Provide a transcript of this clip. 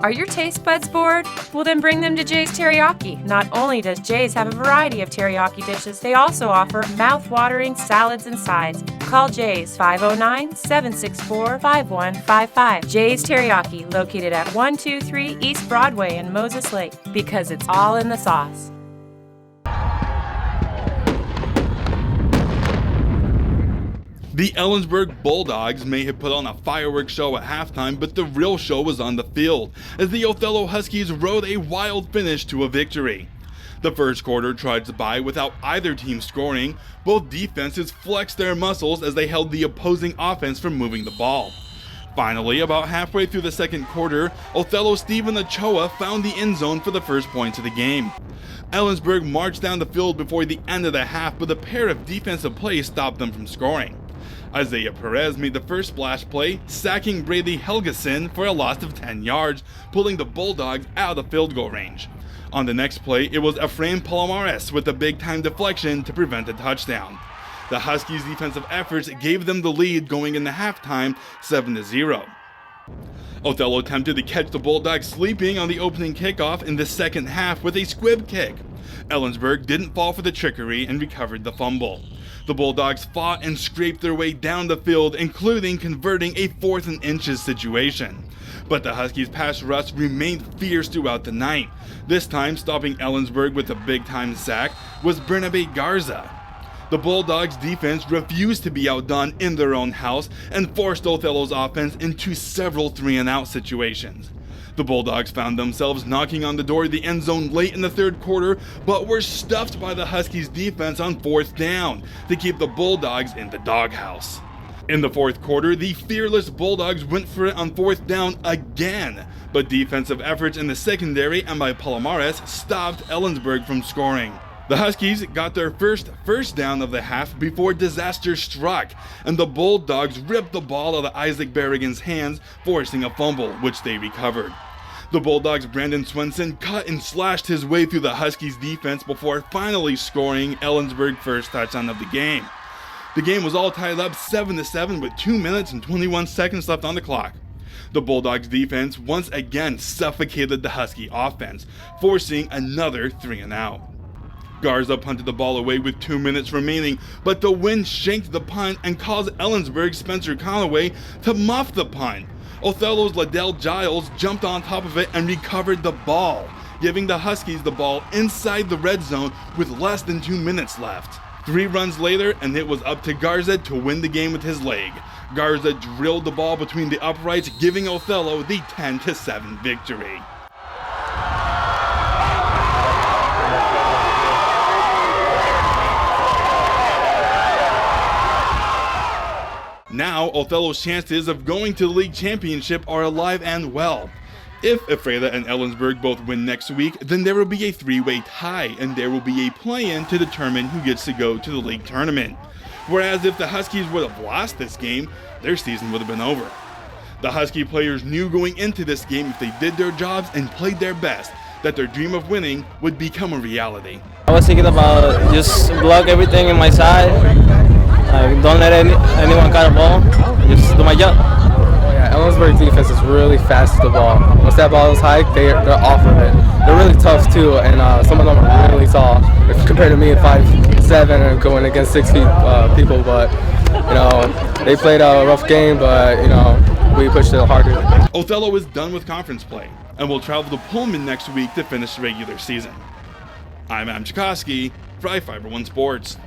Are your taste buds bored? Well, then bring them to Jay's Teriyaki. Not only does Jay's have a variety of teriyaki dishes, they also offer mouth-watering salads and sides. Call Jay's 509-764-5155. Jay's Teriyaki, located at 123 East Broadway in Moses Lake, because it's all in the sauce. The Ellensburg Bulldogs may have put on a fireworks show at halftime, but the real show was on the field, as the Othello Huskies rode a wild finish to a victory. The first quarter trudged by without either team scoring. Both defenses flexed their muscles as they held the opposing offense from moving the ball. Finally, about halfway through the second quarter, Othello's Stephen Ochoa found the end zone for the first points of the game. Ellensburg marched down the field before the end of the half, but a pair of defensive plays stopped them from scoring. Isaiah Perez made the first splash play, sacking Brady Helgeson for a loss of 10 yards, pulling the Bulldogs out of field goal range. On the next play, it was Efrain Palomares with a big-time deflection to prevent a touchdown. The Huskies' defensive efforts gave them the lead going into halftime, 7-0. Othello attempted to catch the Bulldogs sleeping on the opening kickoff in the second half with a squib kick. Ellensburg didn't fall for the trickery and recovered the fumble. The Bulldogs fought and scraped their way down the field, including converting a 4th and inches situation. But the Huskies' pass rush remained fierce throughout the night. This time, stopping Ellensburg with a big-time sack was Bernabe Garza. The Bulldogs' defense refused to be outdone in their own house and forced Othello's offense into several 3-and-out situations. The Bulldogs found themselves knocking on the door of the end zone late in the third quarter, but were stuffed by the Huskies' defense on 4th down to keep the Bulldogs in the doghouse. In the fourth quarter, the fearless Bulldogs went for it on 4th down again, but defensive efforts in the secondary and by Palomares stopped Ellensburg from scoring. The Huskies got their first down of the half before disaster struck, and the Bulldogs ripped the ball out of Isaac Berrigan's hands, forcing a fumble, which they recovered. The Bulldogs' Brandon Swenson cut and slashed his way through the Huskies' defense before finally scoring Ellensburg's first touchdown of the game. The game was all tied up 7-7 with 2 minutes and 21 seconds left on the clock. The Bulldogs' defense once again suffocated the Husky offense, forcing another 3-and-out. Garza punted the ball away with 2 minutes remaining, but the wind shanked the punt and caused Ellensburg's Spencer Conaway to muff the punt. Othello's Liddell Giles jumped on top of it and recovered the ball, giving the Huskies the ball inside the red zone with less than 2 minutes left. 3 runs later, and it was up to Garza to win the game with his leg. Garza drilled the ball between the uprights, giving Othello the 10-7 victory. Now, Othello's chances of going to the league championship are alive and well. If Ephrata and Ellensburg both win next week, then there will be a 3-way tie, and there will be a play-in to determine who gets to go to the league tournament. Whereas if the Huskies would have lost this game, their season would have been over. The Husky players knew going into this game, if they did their jobs and played their best, that their dream of winning would become a reality. I was thinking about just block everything in my side. Don't let anyone cut the ball. Just do my job. Yeah, Ellensburg defense is really fast to the ball. Once that ball is high, they're off of it. They're really tough too, and some of them are really tall. If compared to me at 5'7" and going against 6 feet people, but they played a rough game, but we pushed it harder. Othello is done with conference play and will travel to Pullman next week to finish the regular season. I'm Cichoski for iFiber1 Sports.